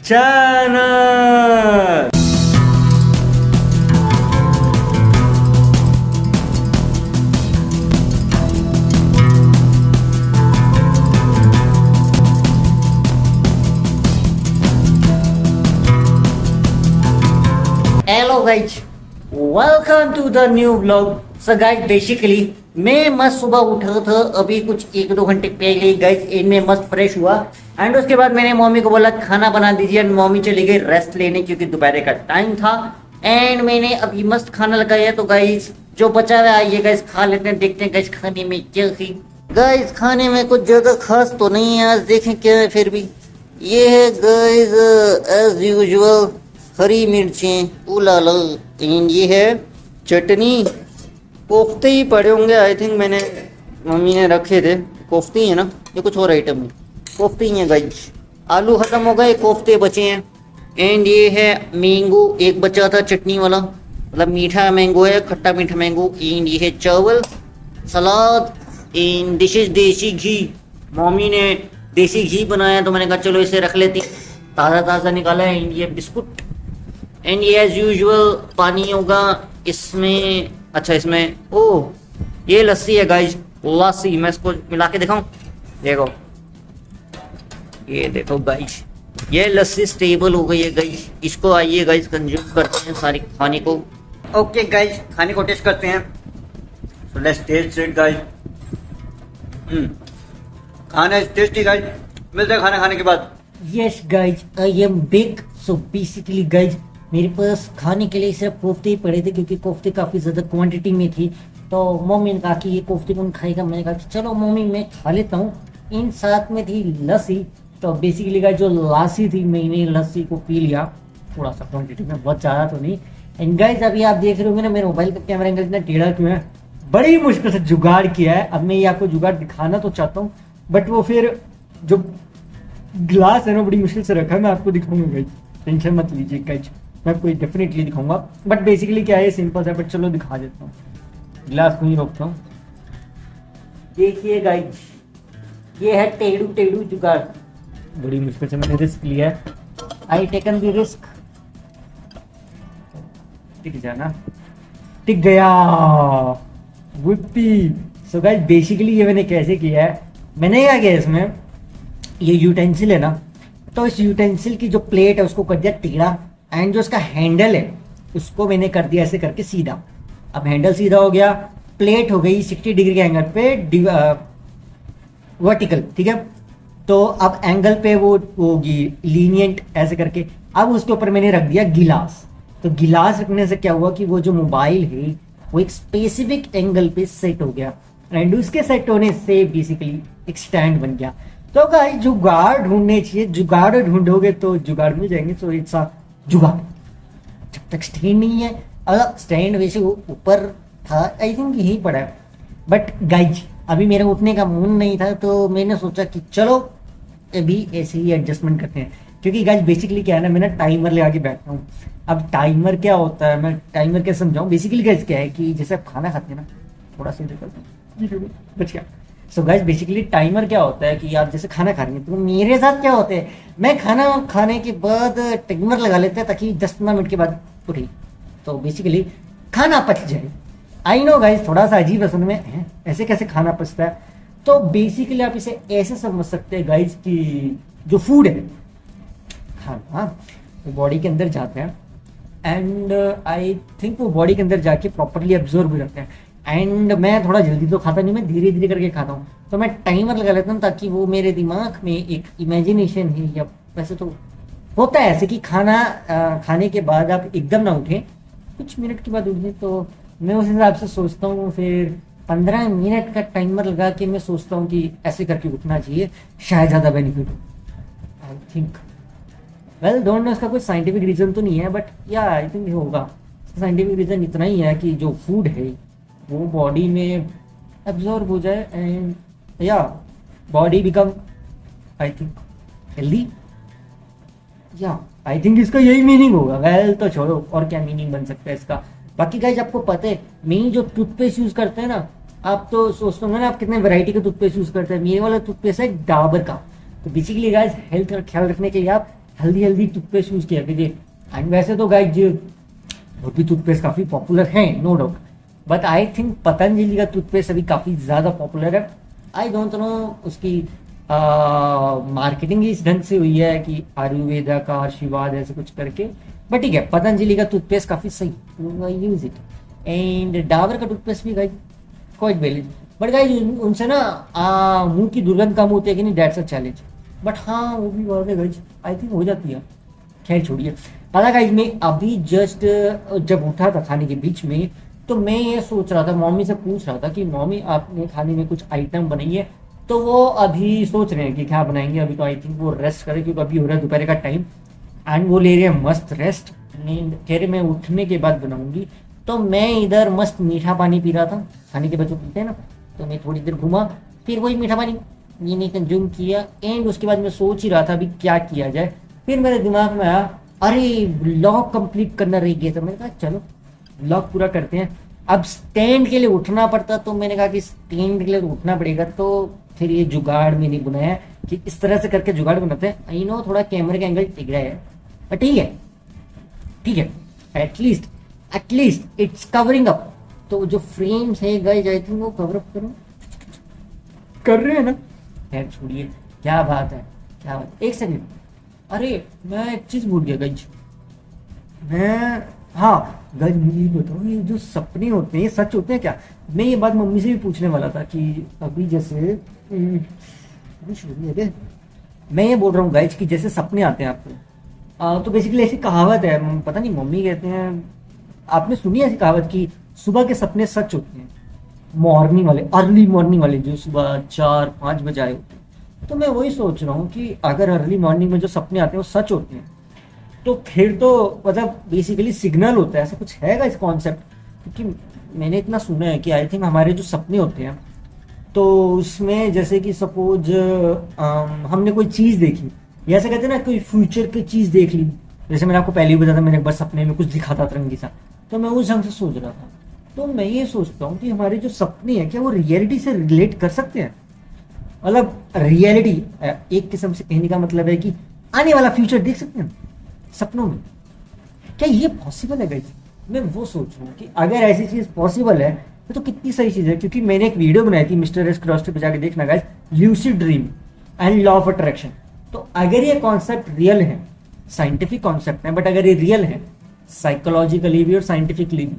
Channel. Hello guys, welcome to the new vlog. So guys basically मैं मस्त सुबह उठा था अभी कुछ 1-2 घंटे पहले गाइज, इनमें मस्त फ्रेश हुआ एंड उसके बाद मैंने मम्मी को बोला खाना बना दीजिए एंड मम्मी चली गई रेस्ट लेने क्योंकि दोपहर का टाइम था एंड मैंने अभी मस्त खाना लगाया। तो गाइज जो बचा हुआ है ये गाइज खा लेते हैं, देखते हैं गाइज खाने में क्या थी। गाइज खाने में कुछ ज्यादा खास तो नहीं है आज, देखें क्या है। फिर भी ये है गाइज एज यूजुअल हरी मिर्चें उलाला एंड ये है चटनी। कोफ्ते ही पड़े होंगे आई थिंक, मैंने मम्मी ने रखे थे कोफ्ते ही है ना, ये कुछ और आइटम है, कोफ्ते ही है गाइज। आलू खत्म हो गए, कोफ्ते बचे हैं एंड ये है मैंगो, एक बचा था चटनी वाला, मतलब मीठा मैंगो है, खट्टा मीठा मैंगो एंड ये है चावल सलाद एंड दिस इज देसी घी। मम्मी ने देसी घी बनाया तो मैंने कहा चलो इसे रख लेती, ताज़ा ताज़ा निकाला है। एंड ये बिस्कुट एंड ये एज यूजुअल पानी होगा इसमें। अच्छा इसमें ओह ये लस्सी है गाइज, लस्सी मैं इसको मिला के दिखाऊं, देखो ये देखो गाइज, ये लस्सी स्टेबल हो गई है गाइज। इसको आइए गाइज कंज्यूम करते हैं सारी खाने को। ओके गाइज खाने को टेस्ट करते हैं, so let's test it guys. खाना इज टेस्टी गाइज, मिलते हैं खाना खाने के बाद। Yes guys I am big, so basically guys मेरे पास खाने के लिए सिर्फ कोफ्ते ही पड़े थे क्योंकि कोफ्ते काफ़ी ज़्यादा क्वांटिटी में थी। तो मम्मी ने कहा कि ये कोफ्ते कौन खाएगा, मैंने कहा कि चलो मम्मी मैं खा लेता हूँ। इन साथ में थी लस्सी, तो बेसिकली गाइस जो लस्सी थी मैंने लस्सी को पी लिया थोड़ा सा क्वांटिटी में, बहुत ज़्यादा तो नहीं। एंड गाइस अभी आप देख रहे होंगे ना मेरे मोबाइल का कैमरा एंगल इतना टेढ़ा क्यों है, बड़ी मुश्किल से जुगाड़ किया है। अब मैं ये आपको जुगाड़ दिखाना तो चाहता हूँ बट वो फिर जो ग्लास है ना बड़ी मुश्किल से रखा है, मैं आपको दिखाऊंगा गाइस, टेंशन मत लीजिए गाइस, मैं आपको डेफिनेटली दिखाऊंगा। बट बेसिकली क्या है, सिंपल है बट चलो दिखा देता हूँ। ग्लास को ही रोकता हूँ, देखिए गाइज ये है टेढ़ू टेढ़ू जुगाड़, बड़ी मुश्किल से मैंने रिस्क लिया है, आई टेकन द रिस्क। टिक जाना, टिक गया विप्पी। सो गाइज बेसिकली ये मैंने कैसे किया है, मैंने क्या किया इसमें, ये यूटेंसिल है ना, तो इस यूटेंसिल की जो प्लेट है उसको कर दिया टेढ़ा एंड जो इसका हैंडल है उसको मैंने कर दिया ऐसे करके सीधा। अब हैंडल सीधा हो गया, प्लेट हो गई 60 डिग्री के एंगल पे वर्टिकल, ठीक है। तो अब एंगल पे वो होगी लीनियंट ऐसे करके। अब उसके ऊपर मैंने रख दिया गिलास, तो गिलास रखने से क्या हुआ कि वो जो मोबाइल है वो एक स्पेसिफिक एंगल पे सेट हो गया एंड उसके सेट होने से बेसिकली एक स्टैंड बन गया। तो गाइस जुगाड़ ढूंढने चाहिए, जुगाड़ ढूंढोगे तो जुगाड़ मिल जाएंगे। तो इट्स अ जुगाड़, जब तक स्टैंड नहीं है, अलग स्टैंड वैसे ऊपर था आई थिंक यही पड़ा है। बट गाइज अभी मेरा उठने का मूड नहीं था तो मैंने सोचा कि चलो अभी ऐसे ही एडजस्टमेंट करते हैं, क्योंकि गाइज बेसिकली क्या है ना, मैं ना टाइमर लगा के बैठा हूँ। अब टाइमर क्या होता है, मैं टाइमर क्या समझाऊँ। बेसिकली गाइज क्या है कि जैसे आप खाना खाते हैं ना, थोड़ा सा बच गया। सो गाइज बेसिकली टाइमर क्या होता है कि आप जैसे खाना खा रहे हैं, तो मेरे साथ क्या होता है, मैं खाना खाने के बाद टाइमर लगा लेते हैं ताकि 10-15 मिनट के बाद उठे तो बेसिकली खाना पच जाए। आई नो गाइज थोड़ा सा अजीब है सुनने में, है ऐसे कैसे खाना पचता है। तो बेसिकली आप इसे ऐसे समझ सकते हैं गाइज कि जो फूड है खाना वो बॉडी के अंदर जाता है एंड आई थिंक वो बॉडी के अंदर जाके प्रॉपरली एब्जॉर्ब हो जाते हैं। एंड मैं थोड़ा जल्दी तो खाता नहीं, मैं धीरे धीरे करके खाता हूँ, तो मैं टाइमर लगा लेता हूँ ताकि वो मेरे दिमाग में एक इमेजिनेशन है, या वैसे तो होता है ऐसे कि खाना खाने के बाद आप एकदम ना उठें, कुछ मिनट के बाद उठें। तो मैं उस हिसाब से सोचता हूँ, फिर 15 मिनट का टाइमर लगा के मैं सोचता हूँ कि ऐसे करके उठना चाहिए, शायद ज़्यादा बेनिफिट हो। I think well don't know इसका कोई साइंटिफिक रीज़न तो नहीं है बट या आई थिंक होगा। साइंटिफिक रीज़न इतना ही है कि जो फूड है वो बॉडी में एब्जॉर्ब हो जाए एंड या body become I think healthy, या आई थिंक इसका यही मीनिंग होगा। वेल तो छोड़ो, और क्या मीनिंग बन सकता है इसका। बाकी गाइज आपको पता है मैं जो टूथपेस्ट यूज करते हैं ना, आप तो सोचते होंगे ना आप कितने वैरायटी का टूथपेस्ट यूज करते हैं। मेरे वाला टूथपेस्ट है डाबर का। तो बेसिकली गाइज हेल्थ का ख्याल रखने के लिए आप हेल्दी हेल्दी टूथपेस्ट यूज किया कीजिए। एंड वैसे तो गाइज और भी टूथपेस्ट काफी पॉपुलर हैं, no doubt, but I think Patanjali का टूथपेस्ट अभी काफी ज्यादा पॉपुलर है। आई डोंट नो उसकी मार्केटिंग इस ढंग से हुई है कि आयुर्वेदा का आशीर्वाद ऐसे कुछ करके, बट ठीक है, पतंजलि का टूथपेस्ट काफी सही, यूज इट। एंड डाबर का टूथपेस्ट भी guys quite balance, but guys उनसे ना मुंह की दुर्गंध कम होती है कि नहीं, दैट्स अ चैलेंज। बट हाँ वो भी बात है गाइज, आई थिंक हो जाती है। खैर छोड़िए। पता गाइज मैं अभी जस्ट जब उठा था खाने के बीच में, तो मैं ये सोच रहा था, मम्मी से पूछ रहा था कि मम्मी आपने खाने में कुछ आइटम बनाई है, तो वो अभी सोच रहे हैं कि क्या बनाएंगे। अभी तो आई थिंक वो रेस्ट करें क्योंकि अभी हो रहा है दोपहर का टाइम, एंड वो ले रहे हैं मस्त रेस्ट। कह रहे मैं उठने के बाद बनाऊंगी। तो मैं इधर मस्त मीठा पानी पी रहा था, खाने के बाद जो पीते हैं ना, तो मैं थोड़ी देर घूमा, फिर वही मीठा पानी मैंने कंज्यूम किया। एंड उसके बाद मैं सोच ही रहा था अभी क्या किया जाए, फिर मेरे दिमाग में आया अरे ब्लॉग कंप्लीट करना रह गया था। मैंने कहा चलो ब्लॉग पूरा करते हैं। अब स्टैंड के लिए उठना पड़ता, तो मैंने कहा कि स्टैंड के लिए तो उठना पड़ेगा, तो फिर ये जुगाड़ मैंने बनाया कि इस तरह से करके जुगाड़ बनाते हैं। आई नो थोड़ा कैमरे का एंगल टिक रहा है, पर ठीक है, ठीक है, एटलीस्ट इट्स कवरिंग अप। तो जो फ्रेम्स है गाइस आई थिंक वो कवर अप कर रहे हैं ना। खैर छोड़िए, क्या बात है, क्या बात। एक सेकंड, अरे मैं एक चीज भूल गया गाइस। मैं हाँ गाइस मुझे ये बताओ, ये जो सपने होते हैं ये सच होते हैं क्या? मैं ये बात मम्मी से भी पूछने वाला था कि अभी जैसे मैं ये बोल रहा हूँ गाइस कि जैसे सपने आते हैं आपको, तो बेसिकली ऐसी कहावत है, पता नहीं मम्मी कहते हैं, आपने सुनी है ऐसी कहावत कि सुबह के सपने सच होते हैं, मॉर्निंग वाले, अर्ली मॉर्निंग वाले जो सुबह 4-5 बजे आए होते हैं। तो मैं वही सोच रहा हूँ कि अगर अर्ली मॉर्निंग में जो सपने आते हैं वो सच होते हैं, तो फिर तो मतलब बेसिकली सिग्नल होता है, ऐसा कुछ है इस कॉन्सेप्ट। क्योंकि मैंने इतना सुना है कि आई थिंक हमारे जो सपने होते हैं, तो उसमें जैसे कि सपोज हमने कोई चीज़ देखी, या ऐसे कहते हैं ना कोई फ्यूचर की चीज़ देख ली, जैसे मैंने आपको पहले ही बताया था, मैंने एक बार सपने में कुछ दिखा था तिरंगी सा, तो मैं उस ढंग से सोच रहा था। तो मैं ये सोचता हूँ कि हमारे जो सपने हैं क्या वो रियलिटी से रिलेट कर सकते हैं? मतलब रियलिटी एक किस्म से कहने का मतलब है कि आने वाला फ्यूचर देख सकते हैं सपनों में, क्या ये पॉसिबल है गाइस? मैं वो सोच रहा हूँ कि अगर ऐसी चीज पॉसिबल है तो कितनी सही चीज है। क्योंकि मैंने एक वीडियो बनाई थी, मिस्टर एस क्रॉस्टर पे जाके देखना guys, lucid dream and law of attraction. तो अगर ये कॉन्सेप्ट रियल है, साइंटिफिक कॉन्सेप्ट है, बट अगर ये रियल है साइकोलॉजिकली भी और साइंटिफिकली भी,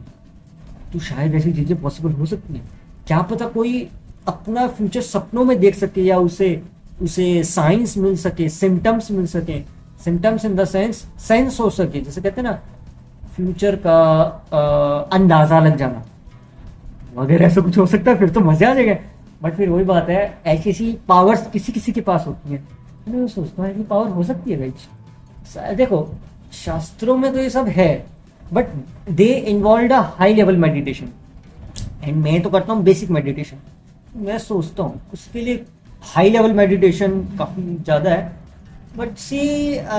तो शायद ऐसी चीजें पॉसिबल हो सकती हैं। क्या पता कोई अपना फ्यूचर सपनों में देख सके, या उसे उसे साइंस मिल सके, सिम्टम्स मिल सके, सिम्टम्स इन द सेंस हो सके, जैसे कहते हैं ना फ्यूचर का अंदाजा लग जाना। अगर ऐसा कुछ हो सकता है फिर तो मजा आ जाएगा। बट फिर वही बात है, ऐसी ऐसी पावर्स किसी किसी के पास होती हैं। मैं सोचता हूँ कि पावर हो सकती है भाई। देखो शास्त्रों में तो ये सब है, but they involve a high level meditation, and मैं तो करता हूँ बेसिक मेडिटेशन। मैं सोचता हूँ उसके लिए हाई लेवल मेडिटेशन काफी ज्यादा है, बट सी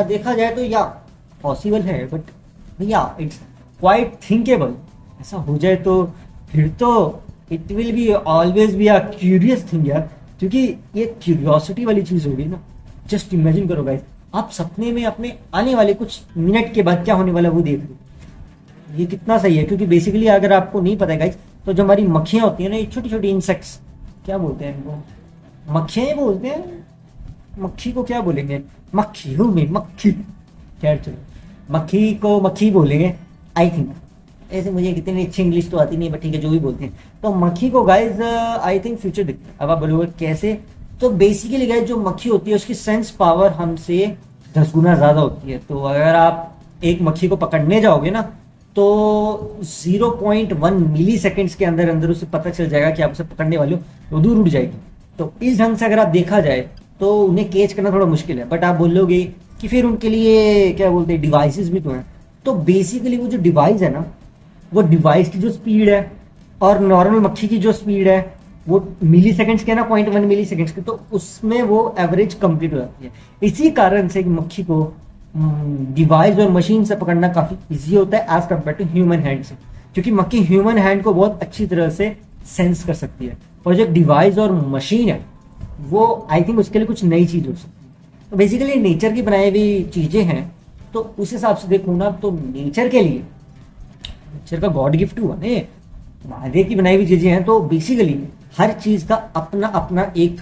देखा जाए तो या पॉसिबल है, बट भैया इट्स क्वाइट थिंकेबल। ऐसा हो जाए तो फिर तो it will be always be a curious thing यार, क्योंकि ये क्यूरियोसिटी वाली चीज होगी ना। जस्ट इमेजिन करो गाइस, आप सपने में अपने आने वाले कुछ मिनट के बाद क्या होने वाला है वो देख रहे, ये कितना सही है। क्योंकि बेसिकली अगर आपको नहीं पता है गाइस, तो जो हमारी मक्खियां होती है ना, ये छोटी छोटी इंसेक्ट्स, क्या बोलते हैं इनको, मक्खियां ही बोलते हैं। मक्खी को क्या बोलेंगे, मक्खी हूँ मैं, मक्खी। खैर चलो, मक्खी को मक्खी बोलेंगे आई थिंक। ऐसे मुझे कितनी अच्छी इंग्लिश तो आती नहीं, बट ठीक है जो भी बोलते हैं। तो मक्खी को गाइज आई थिंक फ्यूचर दिखता है। अब आप बोलोगे कैसे? तो बेसिकली गाइज जो मक्खी होती है उसकी सेंस पावर हमसे 10 गुना ज्यादा होती है। तो अगर आप एक मक्खी को पकड़ने जाओगे ना, तो 0.1 मिली सेकेंड्स के अंदर अंदर उसे पता चल जाएगा कि आप उसे पकड़ने वाले हो, तो दूर उड़ जाएगी। तो इस ढंग से अगर आप देखा जाए तो उन्हें कैच करना थोड़ा मुश्किल है। बट आप बोलोगे कि फिर उनके लिए क्या बोलते हैं, डिवाइसेस भी तो हैं। तो बेसिकली वो जो डिवाइस है ना, वो डिवाइस की जो स्पीड है और नॉर्मल मक्खी की जो स्पीड है वो मिली सेकेंड्स के ना, 0.1 मिली सेकेंड्स की, तो उसमें वो एवरेज कंप्लीट हो जाती है। इसी कारण से मक्खी को डिवाइस और मशीन से पकड़ना काफी इजी होता है as compare to human hand से, क्योंकि मक्खी ह्यूमन हैंड को बहुत अच्छी तरह से सेंस कर सकती है। और जो डिवाइस और मशीन है वो आई थिंक उसके लिए कुछ नई चीज हो सकती है। तो बेसिकली नेचर की बनाई हुई चीजें हैं, तो उस हिसाब से देखो ना, तो नेचर के लिए, नेचर का गॉड गिफ्ट हुआ ना, महादेव की बनाई हुई चीजें हैं, तो बेसिकली हर चीज का अपना अपना एक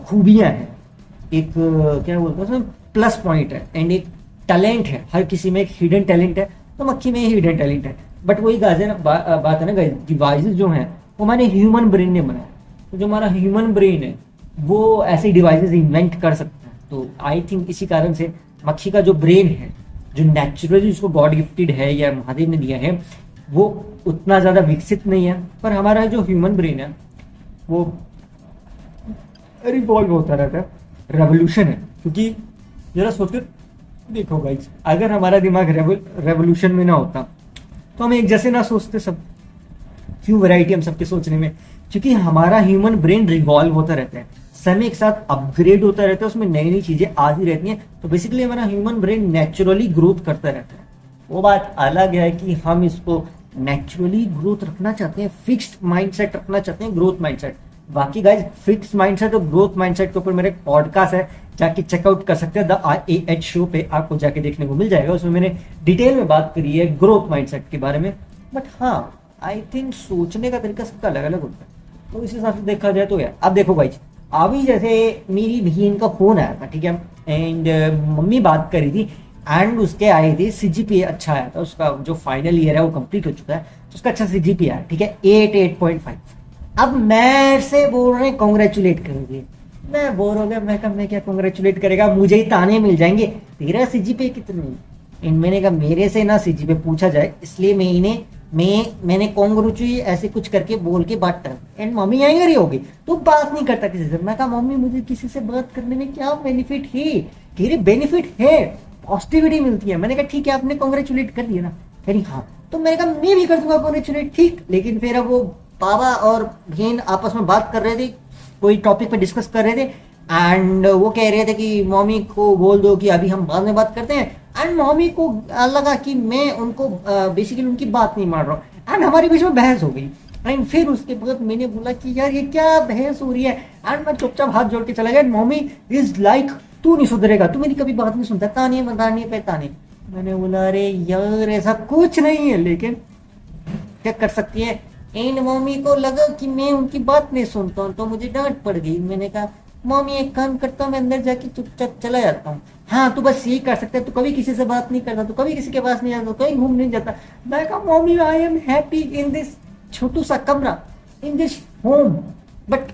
खूबियां हैं, एक क्या बोलते हैं प्लस पॉइंट है, एंड एक टैलेंट है, हर किसी में एक हिडन टैलेंट है, तो मक्खी में हिडन टैलेंट है। बट वही गाइस है ना, बात है ना गाइस, डिवाइसेस जो हैं वो हमारे ह्यूमन ब्रेन ने बनाया, तो जो हमारा ह्यूमन ब्रेन है वो ऐसे डिवाइसेस इन्वेंट कर सकता है। तो आई थिंक इसी कारण से मक्खी का जो ब्रेन है, जो नेचुरली उसको गॉड गिफ्टेड है या महादेव ने दिया है, वो उतना ज्यादा विकसित नहीं है, पर हमारा जो ह्यूमन ब्रेन है वो रिवॉल्व होता रहता है, रेवोल्यूशन है। क्योंकि जरा सोचकर देखो गाइस, अगर हमारा दिमाग रेवोल्यूशन में ना होता तो हम एक जैसे ना सोचते सब, क्यों वैरायटी हम सबके सोचने में, क्योंकि हमारा ह्यूमन ब्रेन रिवॉल्व होता रहता है, समय के साथ अपग्रेड होता रहता है, उसमें नई नई चीजें आती रहती हैं, तो बेसिकली हमारा ह्यूमन ब्रेन नेचुरली ग्रोथ करता रहता है। वो बात अलग है कि हम इसको नेचुरली ग्रोथ रखना चाहते हैं, फिक्स्ड माइंडसेट रखना चाहते हैं, ग्रोथ माइंडसेट। बाकी गाइस फिक्स माइंडसेट और ग्रोथ माइंडसेट के ऊपर मेरे पॉडकास्ट है, जाके चेकआउट कर सकते हैं, द IAH शो पे आपको जाके देखने को मिल जाएगा, उसमें मैंने डिटेल में बात करी है ग्रोथ माइंडसेट के बारे में। बट हाँ, आई थिंक सोचने का तरीका सबका अलग अलग होता है, तो इस हिसाब से देखा जाए तो यार अब देखो गाइस, अभी जैसे मेरी बहन का फोन आया था, ठीक है, एंड मम्मी बात करी थी, एंड उसके आए थे CGPA अच्छा आया था, उसका जो फाइनल ईयर है वो कंप्लीट हो चुका है, तो उसका अच्छा CGPA आया, ठीक है, 8.5। अब मैं से बोल रहे हैं कॉन्ग्रेचुलेट करेंगे, मैं बोर हो गया, मैं कहा मैं क्या कॉन्ग्रेचुलेट करेगा, मुझे ही ताने मिल जाएंगे, तेरा CGPA कितने, इन मैंने कहा मेरे से ना CGPA पूछा जाए, इसलिए मैंने कॉन्ग्रेचुलेट ऐसे कुछ करके बोल के बात कर, एंड मम्मी एंग्री हो गई, तू बात नहीं करता किसी से। मैं कहा मम्मी मुझे किसी से बात करने में क्या बेनिफिट है, कह रही बेनिफिट है, पॉजिटिविटी मिलती है। मैंने कहा ठीक है, आपने कॉन्ग्रेचुलेट कर दिया ना, कह रही हाँ, तो मैंने कहा मैं भी कर दूंगा कॉन्ग्रेचुलेट, ठीक। लेकिन फिर अब वो पापा और बहन आपस में बात कर रहे थे, कोई टॉपिक पे डिस्कस कर रहे थे, एंड वो कह रहे थे कि मम्मी को बोल दो कि अभी हम बाद में बात करते हैं, एंड मम्मी को लगा कि मैं उनको बेसिकली उनकी बात नहीं मान रहा हूँ, एंड हमारे बीच में बहस हो गई। एंड फिर उसके बाद मैंने बोला कि यार ये क्या बहस हो रही है, एंड मैं चुपचाप हाथ जोड़ के चला गया। मम्मी इज लाइक तू नहीं सुधरेगा, तू मेरी कभी बात नहीं सुनता, ताने मदाने पे ताने। मैंने बोला अरे यार ऐसा कुछ नहीं है, लेकिन क्या कर सकती है। एंड मम्मी को लगा कि मैं उनकी बात नहीं सुनता हूँ, तो मुझे डांट पड़ गई। मैंने कहा मम्मी एक काम करता हूँ, मैं अंदर जाके चुपचाप चला जाता हूँ। हाँ तू बस यही कर सकता है, तू कभी किसी से बात नहीं करता, तू कभी किसी के पास नहीं जाता, कहीं घूमने नहीं जाता। मैं कहा mummy I am happy in this छोटू सा कमरा, in this home, but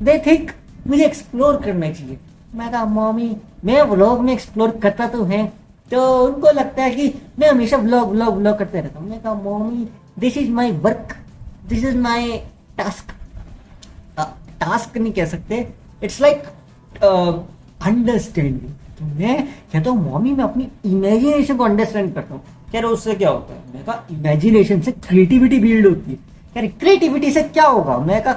they think मुझे एक्सप्लोर करना चाहिए। मैं कहा मम्मी मैं व्लॉग में एक्सप्लोर करता तो है, तो उनको लगता है कि मैं हमेशा व्लॉग करते रहता हूँ। मैं कहा mummy this is my work, this is my task. Task नहीं कह सकते, इट्स लाइक अंडरस्टैंडिंग। तो मैं कहता हूँ मम्मी मैं अपनी इमेजिनेशन को अंडरस्टैंड करता हूँ। कह रहे उससे क्या होता है? मैं कहा इमेजिनेशन से क्रिएटिविटी बिल्ड होती है। कह रहे क्रिएटिविटी से क्या होगा? मैं कहा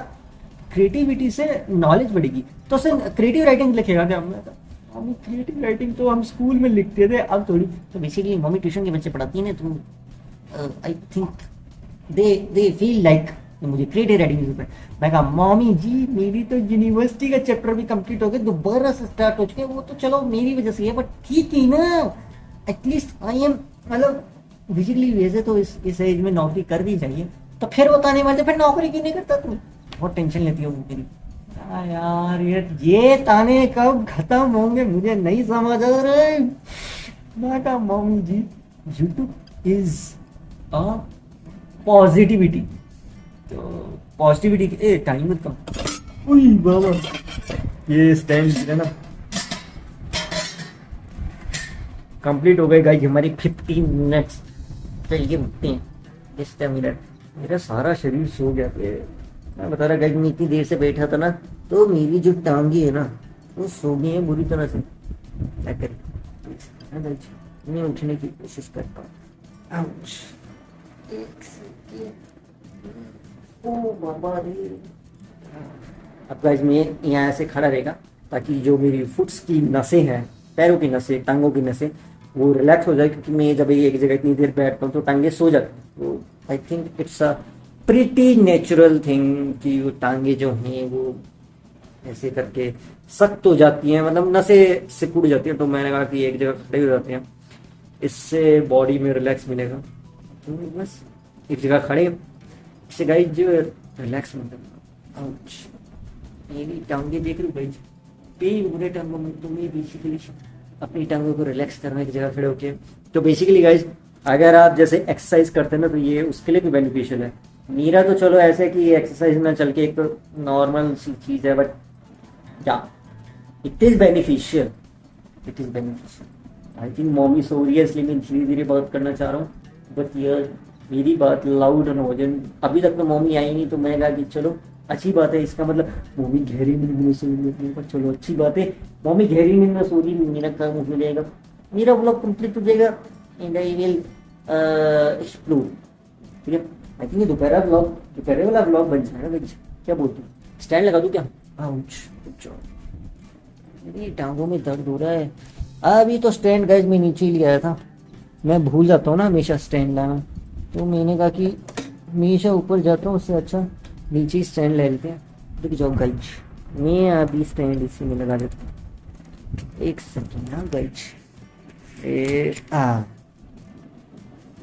क्रिएटिविटी से नॉलेज बढ़ेगी। तो उससे क्रिएटिव राइटिंग लिखेगा क्या? मैं कहा मम्मी क्रिएटिव राइटिंग तो हम स्कूल में लिखते थे, अब थोड़ी। तो बेसिकली मम्मी ट्यूशन के बच्चे पढ़ाती है ना, तो I think they feel like मुझे क्रिएटिव राइटिंग जरूरत है। मैं कहा मम्मी जी मेरी तो यूनिवर्सिटी का चैप्टर भी कंप्लीट हो गया, दोबारा से स्टार्ट हो चुके, वो तो चलो मेरी वजह से है, बट ठीक ही ना, एटलीस्ट आई एम, मतलब बेसिकली वैसे तो इस एज में नौकरी कर दी चाहिए। तो फिर वो ताने मारते फिर नौकरी क्यों नहीं करता तू? बहुत टेंशन लेती हो मेरी। यार ये ताने कब खत्म होंगे मुझे नहीं समझ आ रहा है। मैं कहा mummy ji YouTube is a positivity, तो पॉजिटिविटी के टाइम मत कम। उई बाबा ये स्टैंड है ना कंप्लीट हो गए गाइस हमारी 15 मिनट्स। चलिए उठते हैं। जस्ट मिनट मेरा सारा शरीर सो गया। मैं बता रहा गाइस मैं इतनी देर से बैठा था ना, तो मेरी जो टांगी है ना वो सो गई है बुरी तरह से। क्या करें नहीं उठने की कोशिश करता हूँ। ओ बाबा रे। अब गाइस मैं यहाँ से खड़ा रहेगा ताकि जो मेरी फुट्स की नसें हैं, पैरों की नसें, टांगों की नसें, वो रिलैक्स हो जाए। क्योंकि मैं जब एक जगह इतनी देर बैठता हूँ तो टांगे सो जाती हैं। तो I think it's a pretty natural thing कि वो टांगे जो हैं वो ऐसे करके सख्त हो जाती हैं, मतलब नसें सिकुड़ जाती हैं। तो मैंने कहा कि एक जगह खड़े हो जाते हैं, इससे बॉडी में रिलैक्स मिलेगा। तो बस एक जगह खड़े, इससे गाइस जो रिलैक्स मिलता है। आउच, मेरी टांगे देख रहे हो गाइस, पेन बुरे टांगों में। तो मैं बेसिकली अपनी टांगों को रिलैक्स करने की जगह खड़े होके, तो बेसिकली गाइस अगर आप जैसे एक्सरसाइज करते हैं ना, तो ये उसके लिए भी बेनिफिशियल है। मेरा तो चलो ऐसे कि एक्सरसाइज में चल के एक तो नॉर्मल सी चीज़ है, बट या it is beneficial, it is beneficial. I think mommy सो रही है, इसलिए मैं धीरे धीरे बात करना चाह रहा हूँ। बट यार मेरी बात लाउड न हो जाए। अभी तक तो मम्मी आई नहीं, तो मैं कहा कि चलो अच्छी बात है, इसका मतलब मम्मी गहरी नींद में सो रही है। पर चलो अच्छी बात है, मम्मी गहरी नींद में सो रही है, मेरा काम हो जाएगा, मेरा व्लॉग कंप्लीट हो जाएगा एंड आई विल एक्सप्लोर। ठीक है, आई थिंक ये दोपहर व्लॉग, दोपहर वाला व्लॉग बन जाएगा। बच क्या बोलते हो, स्टैंड लगा दूँ क्या? आउच, मेरी टांगों में दर्द हो रहा है। अभी तो स्टैंड गाइस मैं नीचे ही ले आया था, मैं भूल जाता हूँ ना हमेशा स्टैंड लाना। तो मैंने कहा कि हमेशा ऊपर जाता हूँ, उससे अच्छा नीचे ही स्टैंड ले लेते हैं। रुक जाओ गाइस, मैं अभी स्टैंड इसी में लगा देता हूँ। एक सेकेंड ना गाइस।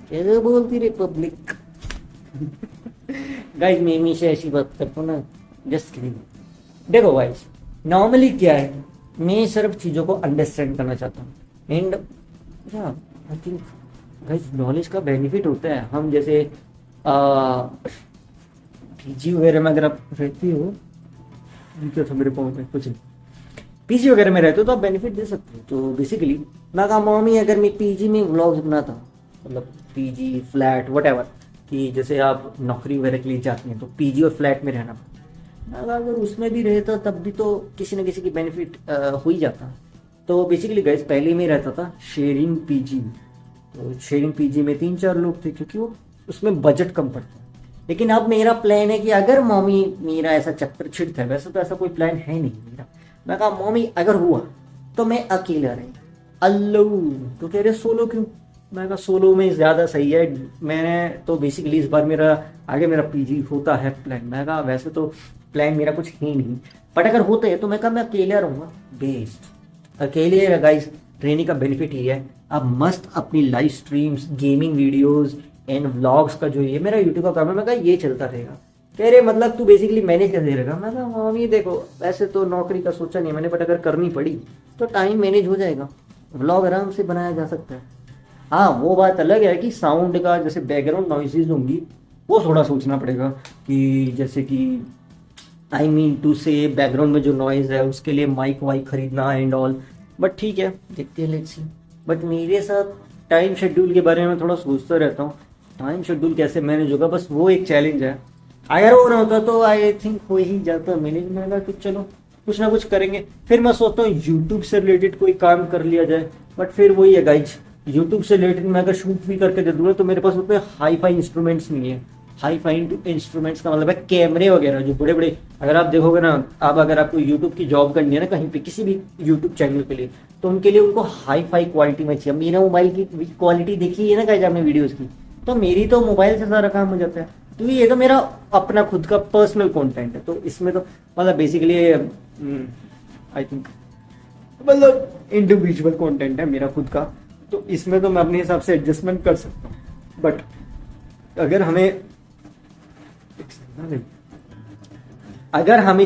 क्या बोलती रे पब्लिक। गाइस मैं हमेशा ऐसी बात करता हूँ ना, जस्ट किडिंग। देखो गाइस नॉर्मली क्या है, मैं सिर्फ चीज़ों को अंडरस्टैंड करना चाहता हूँ and I think guys knowledge का बेनिफिट होता है। हम जैसे पीजी वगैरह में अगर आप रहती हो, क्या था मेरे पाँव में कुछ नहीं, पीजी वगैरह में रहते हो तो आप बेनिफिट दे सकते हो। तो बेसिकली मैं कहा मम्मी अगर मैं पीजी में व्लॉग्स बनाता, मतलब पीजी फ्लैट वट कि जैसे आप नौकरी वगैरह के लिए जाती हैं तो पीजी और फ्लैट में रहना, अगर उसमें भी रहता तब भी तो किसी न किसी की बेनिफिट हो ही जाता। तो बेसिकली गाइस पहले में रहता था शेयरिंग पीजी, तो शेयरिंग पीजी में 3-4 लोग थे क्योंकि वो उसमें बजट कम पड़ता है। लेकिन अब मेरा प्लान है कि अगर मम्मी मेरा ऐसा चक्कर छिड़ता है, वैसे तो ऐसा कोई प्लान है नहीं मेरा, मैं कहा मम्मी अगर हुआ तो मैं अकेला रही अल्लू। तो कह रहे सोलो क्यों? मैं कहा सोलो में ज़्यादा सही है। मैंने तो बेसिकली इस बार मेरा आगे मेरा पीजी होता है प्लान, मैं कहा वैसे तो प्लान मेरा कुछ ही नहीं, बट अगर होते हैं तो मैं कहा मैं अकेला रहूँगा बेस्ट। अकेले गाइस ट्रेनिंग का बेनिफिट ये है, आप मस्त अपनी live streams, gaming videos and vlogs का जो ये मेरा यूट्यूब का काम है, मैं कहा ये चलता रहेगा। कह रहे मतलब तू बेसिकली मैनेज कैसे रहेगा? मैं कहा मम्मी देखो वैसे तो नौकरी का सोचा नहीं मैंने, बट अगर करनी पड़ी तो टाइम मैनेज हो जाएगा, व्लॉग आराम से बनाया जा सकता है। हाँ वो बात अलग है कि साउंड का जैसे बैकग्राउंड नॉइसेज होंगी वो थोड़ा सोचना पड़ेगा कि जैसे कि आई मीन टू से बैकग्राउंड में जो नॉइज है उसके लिए माइक वाइक खरीदना एंड ऑल, बट ठीक है देखते हैं, लेट्स सी। बट मेरे साथ टाइम शेड्यूल के बारे में थोड़ा सोचता रहता हूँ, टाइम शेड्यूल कैसे मैनेज होगा, बस वो एक चैलेंज है। अगर वो ना होता तो आई थिंक हो ही जाता मैनेज। मैंने कि चलो कुछ ना कुछ करेंगे। फिर मैं सोचता हूँ यूट्यूब से रिलेटेड कोई काम कर लिया जाए, बट फिर वही है गाइज, यूट्यूब से रिलेटेड मैं अगर शूट भी करके दे दूँगा तो मेरे पास उतने हाई फाई इंस्ट्रूमेंट्स नहीं है। हाई फाई इंस्ट्रूमेंट्स का मतलब है कैमरे वगैरह जो बड़े बड़े, अगर आप देखोगे ना, अब अगर आपको यूट्यूब की जॉब करनी है ना कहीं पे किसी भी यूट्यूब चैनल के लिए, तो उनके लिए उनको हाई फाई क्वालिटी में चाहिए। मेरा मोबाइल की क्वालिटी देखी है ना गाइज आपने वीडियोस की, तो मेरी तो मोबाइल से सारा काम हो जाता है। तो ये तो मेरा अपना खुद का पर्सनल कंटेंट है, तो इसमें तो मतलब बेसिकली आई थिंक मतलब इंडिविजुअल कंटेंट है मेरा खुद का, तो इसमें तो मैं अपने हिसाब से एडजस्टमेंट कर सकता हूँ। बट अगर हमें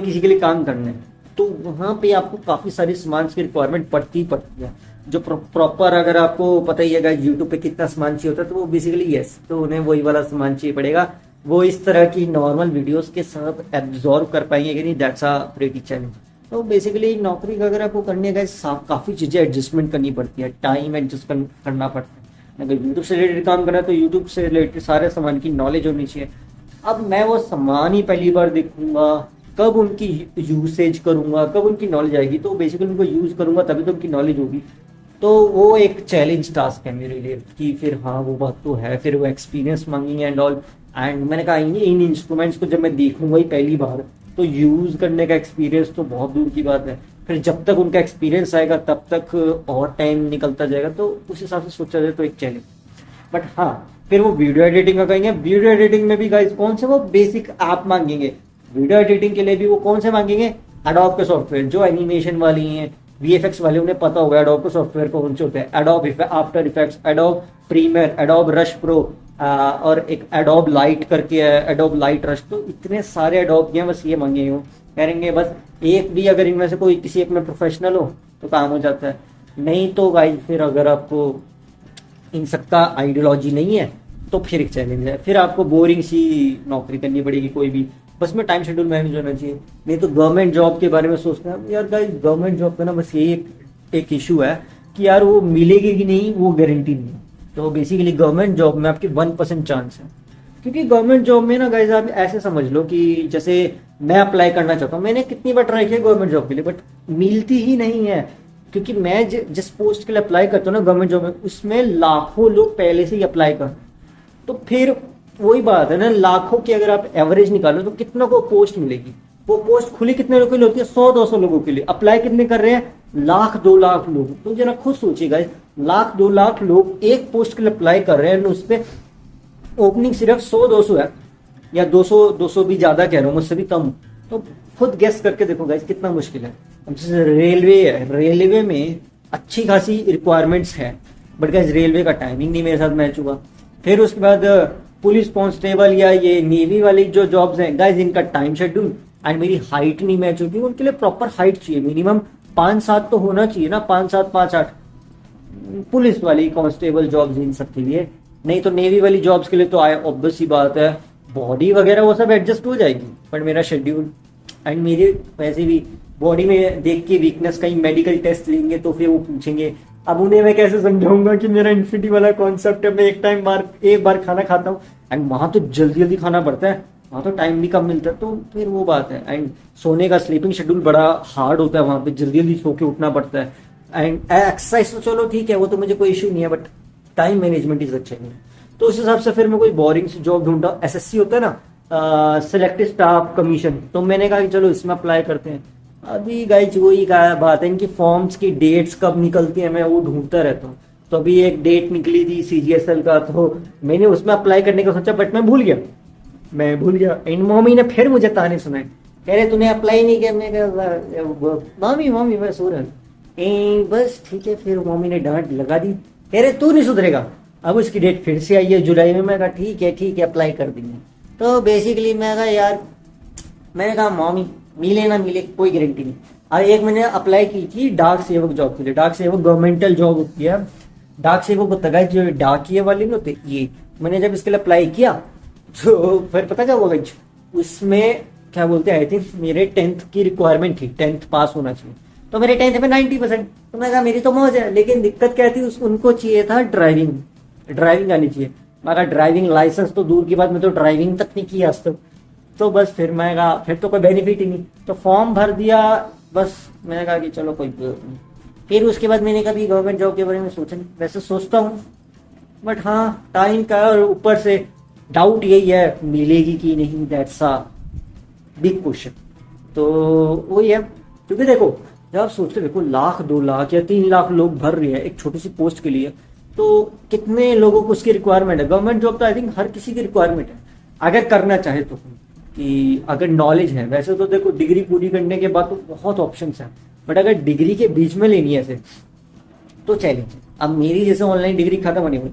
किसी के लिए काम करना है तो वहाँ पे आपको काफ़ी सारे सामान की रिक्वायरमेंट पड़ती है, जो प्रॉपर अगर आपको पता ही है यूट्यूब पे कितना सामान चाहिए होता है, तो वो बेसिकली यस, तो उन्हें वही वाला सामान चाहिए पड़ेगा। वो इस तरह की नॉर्मल वीडियोस के साथ एब्जॉर्व कर पाएंगे कि नहीं, दैट्स अ प्रीटी चैलेंज। तो बेसिकली नौकरी का अगर आपको करने का काफ़ी चीज़ें एडजस्टमेंट करनी पड़ती है, टाइम एडजस्ट करना पड़ता है। अगर यूट्यूब से रिलेटेड काम करना है तो यूट्यूब से रिलेटेड सारे सामान की नॉलेज होनी चाहिए। अब मैं वो सामान ही पहली बार देखूंगा, कब उनकी यूसेज करूंगा, कब उनकी नॉलेज आएगी, तो बेसिकली उनको यूज़ करूंगा तभी तो उनकी नॉलेज होगी। तो वो एक चैलेंज टास्क है मेरे लिए कि फिर हाँ वो बात तो है, फिर वो एक्सपीरियंस मांगेंगे एंड ऑल। एंड मैंने कहा इन इंस्ट्रूमेंट्स को जब मैं देखूंगा ही पहली बार, तो यूज़ करने का एक्सपीरियंस तो बहुत दूर की बात है। फिर जब तक उनका एक्सपीरियंस आएगा तब तक और टाइम निकलता जाएगा, तो उस हिसाब से सोचा जाए तो एक चैलेंज। बट हाँ फिर वो वीडियो एडिटिंग का कहेंगे, वीडियो एडिटिंग में भी गाइस कौन से वो बेसिक ऐप मांगेंगे, वीडियो एडिटिंग के लिए भी वो कौन से मांगेंगे, एडोब के सॉफ्टवेयर जो एनिमेशन वाली हैं, वीएफएक्स वाले, उन्हें पता होगा एडोब के सॉफ्टवेयर कौन से होते हैं। Adobe After Effects, Adobe Premiere, Adobe Rush Pro, और एक एडोब लाइट करके है, एडोब लाइट रश। तो इतने सारे एडोब हैं, बस ये मंगे हूँ कहेंगे बस एक भी अगर इनमें से कोई किसी एक में प्रोफेशनल हो तो काम हो जाता है। नहीं तो गाइस फिर अगर आपको इन सबका आइडियोलॉजी नहीं है तो फिर एक चैलेंज है, फिर आपको बोरिंग सी नौकरी करनी पड़ेगी कोई भी, बस में टाइम शेड्यूल मैनेज होना चाहिए। नहीं तो गवर्नमेंट जॉब के बारे में सोचते हैं यार गाइस, गवर्नमेंट जॉब का ना बस ये एक इशू है कि यार वो मिलेगी कि नहीं वो गारंटी नहीं है। तो बेसिकली गवर्नमेंट जॉब में आपकी 1% चांस है, क्योंकि गवर्नमेंट जॉब में ना गाइस आप ऐसे समझ लो कि जैसे मैं अप्लाई करना चाहता हूँ, मैंने कितनी बार ट्राई किया गवर्नमेंट जॉब के लिए, बट मिलती ही नहीं है। क्योंकि मैं जिस पोस्ट के लिए अप्लाई करता हूँ ना गवर्नमेंट जॉब में, उसमें लाखों लोग पहले से ही अप्लाई कर, तो फिर वही बात है ना, लाखों की अगर आप एवरेज निकालो तो कितना को पोस्ट मिलेगी। वो पोस्ट खुली कितने लोगों के लिए होती है, 100-200 लोगों के लिए। अप्लाई कितने कर रहे हैं, 1,00,000-2,00,000 लोग। तो जरा खुद सोचिएगा, 1,00,000-2,00,000 लोग एक पोस्ट के लिए अप्लाई कर रहे हैं, उस पर ओपनिंग सिर्फ 100-200 है, या 200 भी ज्यादा कह रहा हूँ, मुझसे भी कम। तो खुद गेस करके देखो गाइस कितना मुश्किल है। अब जैसे रेलवे है, रेलवे में अच्छी खासी रिक्वायरमेंट्स है, बट गाइस रेलवे का टाइमिंग नहीं मेरे साथ मैच हुआ। फिर उसके बाद पुलिस कांस्टेबल या ये नेवी वाली जो जॉब्स हैं गाइस, इनका टाइम शेड्यूल एंड मेरी हाइट नहीं मैच होती। उनके लिए प्रॉपर हाइट चाहिए, मिनिमम 5'7" तो होना चाहिए ना, 5'7", 5'8। पुलिस वाली कांस्टेबल जॉब्स इन सब के लिए, नहीं तो नेवी वाली जॉब्स के लिए तो आए ऑब्वियस सी बात है, बॉडी वगैरह वो सब एडजस्ट हो जाएगी। पर मेरा शेड्यूल एंड मेरे वैसे भी बॉडी में देख के वीकनेस, कहीं मेडिकल टेस्ट लेंगे तो फिर वो पूछेंगे। अब उन्हें मैं कैसे समझाऊंगा कि मेरा इन्फिनिटी वाला कॉन्सेप्ट है, मैं एक बार खाना खाता हूँ, एंड वहां तो जल्दी जल्दी खाना पड़ता है, वहां तो टाइम भी कम मिलता है। तो फिर वो बात है, एंड सोने का स्लीपिंग शेड्यूल बड़ा हार्ड होता है, वहां पे जल्दी जल्दी सो के उठना पड़ता है। एंड एक्सरसाइज तो चलो ठीक है, वो तो मुझे कोई इशू नहीं है, बट टाइम मैनेजमेंट इज अच्छा नहीं है। तो उस हिसाब से फिर मैं कोई बोरिंग सी जॉब ढूंढा। एसएससी होता है ना, सिलेक्टिव स्टाफ कमीशन, तो मैंने कहा कि चलो इसमें अप्लाई करते हैं। अभी गाइस वही कहा बात है, इनकी फॉर्म्स की डेट्स कब निकलती है मैं वो ढूंढता रहता हूँ। तो अभी एक डेट निकली थी सीजीएसएल का, तो मैंने उसमें अप्लाई करने का सोचा, बट मैं भूल गया। इन मम्मी ने फिर मुझे ताने सुनाए, कह रहे तूने अप्लाई नहीं किया। मैं कहा मम्मी मैं सो रहा बस ठीक है। फिर मम्मी ने डांट लगा दी, कह रहे तू नहीं सुधरेगा। अब उसकी डेट फिर से आई है जुलाई में। मैं कहा ठीक है अप्लाई कर देंगे। तो बेसिकली मैं कहा यार, मैंने कहा मम्मी मिले ना मिले कोई गारंटी नहीं। और एक मैंने अप्लाई की थी डाक सेवक जॉब के लिए। डाक सेवक गवर्नमेंटल जॉब होती है, डाक सेवक को तगा जो डाकिए वाले न होते ये। मैंने जब इसके लिए अप्लाई किया तो फिर पता क्या हुआ, उसमें क्या बोलते हैं, आई थिंक मेरे 10th की रिक्वायरमेंट थी, 10th पास होना चाहिए। तो मेरे 10th में 90%। तो मैं कहा मेरी तो मौज है, लेकिन दिक्कत क्या थी, उनको चाहिए था ड्राइविंग आनी चाहिए। मैं कहा ड्राइविंग लाइसेंस तो दूर की बात, मैं तो ड्राइविंग तक नहीं की आज तक। तो बस फिर मैं कहा फिर तो कोई बेनिफिट ही नहीं। तो फॉर्म भर दिया, बस मैंने कहा कि चलो कोई नहीं। फिर उसके बाद मैंने कभी गवर्नमेंट जॉब के बारे में सोचा नहीं, वैसे सोचता हूँ बट हाँ टाइम का, और ऊपर से डाउट यही है मिलेगी कि नहीं, दैट्स अ बिग क्वेश्चन। तो वही है, क्योंकि देखो जब आप सोचते देखो 1,00,000, 2,00,000 या 3,00,000 लोग भर रहे हैं एक छोटी सी पोस्ट के लिए, तो कितने लोगों को उसकी रिक्वायरमेंट है। गवर्नमेंट जॉब तो आई थिंक हर किसी की रिक्वायरमेंट है अगर करना चाहे तो, कि अगर नॉलेज है। वैसे तो देखो डिग्री पूरी करने के बाद तो बहुत ऑप्शंस हैं, बट अगर डिग्री के बीच में लेनी है ऐसे तो चैलेंज है। अब मेरी जैसे ऑनलाइन डिग्री खत्म होने वाली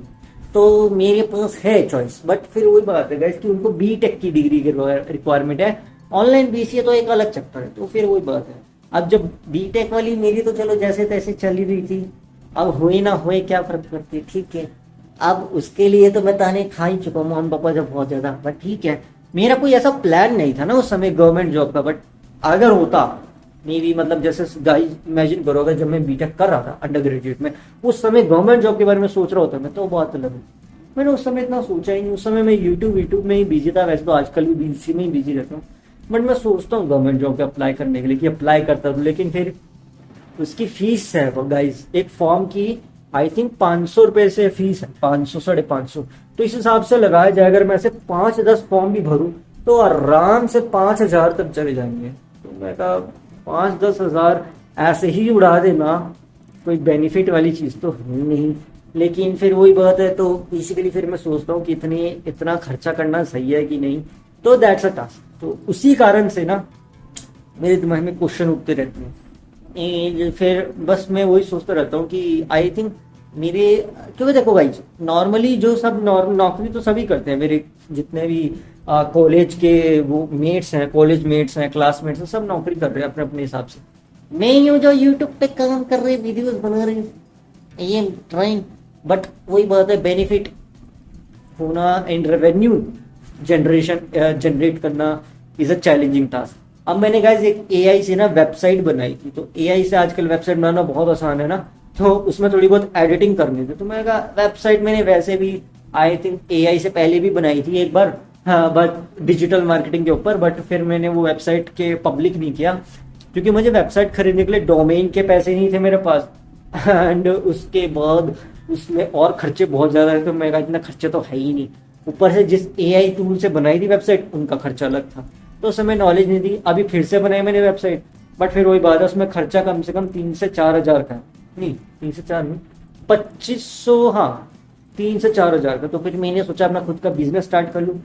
तो मेरे पास है चॉइस, बट फिर वही बात है गाइस कि उनको बीटेक की डिग्री की रिक्वायरमेंट है। ऑनलाइन बीसीए तो एक अलग चक्कर है। तो फिर वही बात है, अब जब बीटेक वाली मेरी तो चलो जैसे तैसे चल ही रही थी, अब हुई ना हुई क्या फर्क पड़ती, ठीक है। अब उसके लिए तो मैं ताने खा ही चुका हूँ मम्मी पापा जब बहुत ज्यादा, बट ठीक है। मेरा कोई ऐसा प्लान नहीं था ना उस समय गवर्नमेंट जॉब का, बट अगर होता मेरी, मतलब जैसे गाइस इमेजिन करो अगर जब मैं बीटेक कर रहा था अंडर ग्रेजुएट में, उस समय गवर्नमेंट जॉब के बारे में सोच रहा होता मैं तो बात अलग है। मैंने उस समय इतना सोचा ही नहीं, उस समय मैं यूट्यूब में ही बिजी था। वैसे तो आजकल भी इसी में ही बिजी रहता हूँ, बट मैं सोचता हूँ गवर्नमेंट जॉब के अप्लाई करने के लिए कि अप्लाई करता हूँ। लेकिन फिर उसकी फीस है गाइस, एक फॉर्म की आई थिंक 500 रुपए से फीस है, 500 550। तो इस हिसाब से लगाया जाए अगर मैं से 5-10 फॉर्म भी भरूं तो आराम से 5,000 तक चले जाएंगे। तो मैं कहा 5-10 हज़ार ऐसे ही उड़ा देना, कोई बेनिफिट वाली चीज तो है नहीं। लेकिन फिर वही बात है, तो बेसिकली फिर मैं सोचता हूँ कि इतना खर्चा करना सही है कि नहीं। तो दैट्स अ टास्क। तो उसी कारण से ना मेरे दिमाग में क्वेश्चन उठते रहते हैं। फिर बस मैं वही सोचता रहता हूँ कि आई थिंक मेरे, क्योंकि देखो भाई नॉर्मली जो सब नौकरी तो सभी करते हैं, मेरे जितने भी कॉलेज के वो मेट्स हैं, कॉलेज मेट्स हैं, क्लासमेट्स हैं, सब नौकरी कर रहे हैं अपने अपने हिसाब से। मैं यूँ जो यूट्यूब पे काम कर रहे, वीडियोस बना रहे, ये ट्राइंग, बट वही बात है, बेनिफिट होना एंड रेवेन्यू जनरेट करना इज अ चैलेंजिंग टास्क। अब मैंने गाइस एक एआई से ना वेबसाइट बनाई थी, तो एआई से आजकल वेबसाइट बनाना बहुत आसान है ना, तो उसमें थोड़ी बहुत एडिटिंग करनी थी, तो मैंने कहा वेबसाइट मैंने वैसे भी आई थिंक एआई से पहले भी बनाई थी एक बार, हाँ, बट डिजिटल मार्केटिंग के ऊपर, बट फिर मैंने वो वेबसाइट के पब्लिक नहीं किया, क्योंकि मुझे वेबसाइट खरीदने के लिए डोमेन के पैसे नहीं थे मेरे पास, एंड उसके बाद उसमें और खर्चे बहुत ज्यादा है, तो मैं कहा इतना खर्चे तो है ही नहीं, ऊपर से जिस एआई टूल से बनाई थी वेबसाइट उनका खर्चा अलग था, तो उस समय नॉलेज नहीं थी। अभी फिर से बनाई मैंने वेबसाइट, बट फिर वही बात है, उसमें खर्चा कम से कम 3 से 4 हजार का, नहीं 3 से 4 नहीं, 2500, हाँ 3 से 4 हजार का। तो फिर मैंने सोचा अपना खुद का बिजनेस स्टार्ट कर लूँ,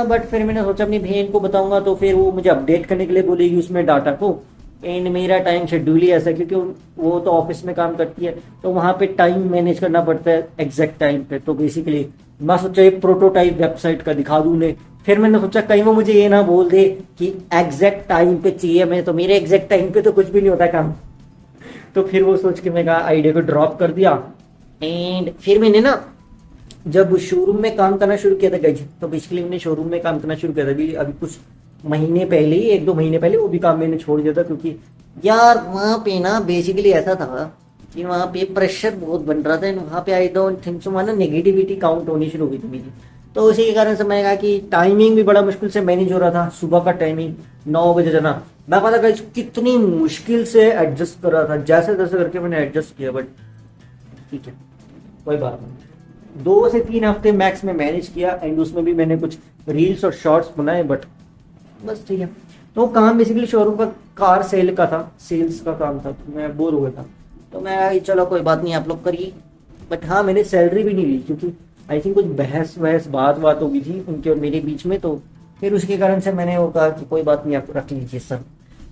बट फिर मैंने सोचा अपनी बहन को बताऊंगा तो फिर वो मुझे अपडेट करने के लिए बोलेगी उसमें डाटा को, एंड मेरा टाइम शेड्यूल ही ऐसा है, क्योंकि वो तो ऑफिस में काम करती है, तो वहाँ पे टाइम मैनेज करना पड़ता है एग्जैक्ट टाइम पे। तो बेसिकली मैं सोचा एक प्रोटोटाइप वेबसाइट का दिखा दूं उन्हें, फिर मैंने सोचा कहीं वो मुझे ये ना बोल दे कि एग्जैक्ट टाइम पे चाहिए, मैं तो मेरे एग्जैक्ट टाइम पे तो कुछ भी नहीं होता काम। तो फिर वो सोच के मैं कहा आइडिया को ड्रॉप कर दिया, एंड फिर मैंने ना जब शोरूम में काम करना शुरू किया था गाइस, तो बेसिकली मैंने शोरूम में काम करना शुरू किया था अभी कुछ महीने पहले ही, 1-2 महीने पहले, वो भी काम मैंने छोड़ दिया था, क्योंकि यार वहाँ पे ना बेसिकली ऐसा था कि वहाँ पे प्रेशर बहुत बन रहा था, वहाँ पे आई डोंट थिंक सो, वहाँ नेगेटिविटी काउंट होनी शुरू हुई थी मेरी, तो उसी के कारण से मैंने कहा कि टाइमिंग भी बड़ा मुश्किल से मैनेज हो रहा था, सुबह का टाइमिंग 9 बजे जाना, मैं पता गाइस कितनी मुश्किल से एडजस्ट कर रहा था, जैसे तैसे करके मैंने एडजस्ट किया, बट ठीक है कोई बात नहीं, 2 से 3 हफ्ते मैक्स में मैनेज किया, एंड उसमें भी मैंने कुछ रील्स और शॉर्ट्स बनाए, बट बस ठीक है। तो काम बेसिकली शोरूम का कार सेल का था, सेल्स का काम था, तो मैं बोर हो गया था, तो मैं चलो कोई बात नहीं आप लोग करिए, बट हाँ मैंने सैलरी भी नहीं ली, क्योंकि आई थिंक कुछ बहस बात हो गई थी उनके और मेरे बीच में, तो फिर उसके कारण से मैंने वो कहा कि कोई बात नहीं आप रख लीजिए सर।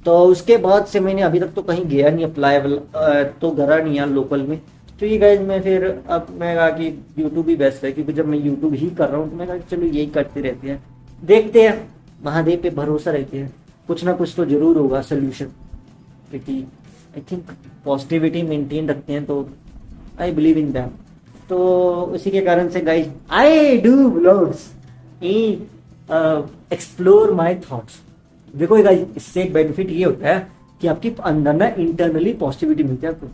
तो उसके बाद से मैंने अभी तक तो कहीं गया नहीं अप्लाई, तो करा नहीं यार लोकल में, तो ये गाइस मैं फिर अब मैं कहा कि यूट्यूब ही बेस्ट है, क्योंकि जब मैं यूट्यूब ही कर रहा हूँ तो मैं कहा चलो यही करते रहते हैं, देखते हैं, महादेव पे भरोसा रहते हैं, कुछ ना कुछ तो जरूर होगा सोल्यूशन, क्योंकि आई थिंक पॉजिटिविटी मेंटेन रखते हैं, तो आई बिलीव इन दैट। तो उसी के कारण से guys I do vlogs, explore my thoughts. देखो गाइस इससे एक बेनिफिट ये होता है कि आपकी अंदर ना इंटरनली पॉजिटिविटी मिलती है आपको,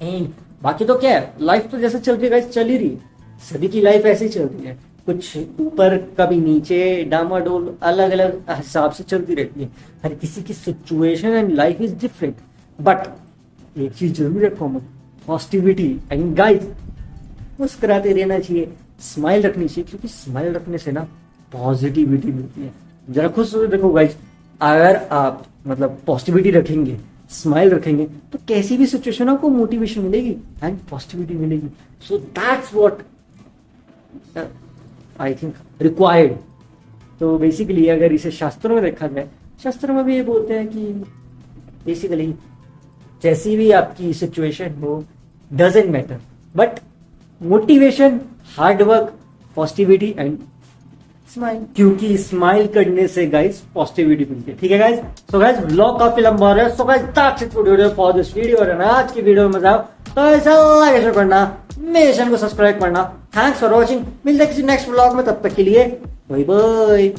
एंड बाकी तो क्या है, लाइफ तो जैसे चल रही है गाइस चल ही रही है, सभी की लाइफ ऐसे ही चल रही है, कुछ ऊपर कभी नीचे, डामाडोल, अलग अलग हिसाब से चलती रहती है, हर किसी की situation and life is different, but एक चीज जरूर है कॉमन, पॉजिटिविटी। एंड गाइस मुस्कुराते रहना चाहिए, स्माइल रखनी चाहिए, क्योंकि स्माइल रखने से ना पॉजिटिविटी मिलती है। जरा खुश हो देखो गाइस, अगर आप मतलब पॉजिटिविटी रखेंगे, स्माइल रखेंगे, तो कैसी भी सिचुएशन आपको मोटिवेशन मिलेगी एंड पॉजिटिविटी मिलेगी। So that's what I think required. तो बेसिकली अगर इसे शास्त्रों में देखा जाए, शास्त्रों में भी ये बोलते हैं कि बेसिकली जैसी भी आपकी सिचुएशन हो doesn't matter, but motivation, hard work, positivity and smile, क्योंकि स्माइल करने से गाइस पॉजिटिविटी मिलती है। ठीक है गाइस, सो गाइस ब्लॉग काफी लंबा हो रहा है, so guys that's it for video for this video. और आज की वीडियो में मजा आओ तो ऐसा लाइक करना, मेरे चैनल को सब्सक्राइब करना। थैंक्स फॉर वॉचिंग, मिलते हैं किसी नेक्स्ट ब्लॉग में, तब तक के लिए बाय बाय।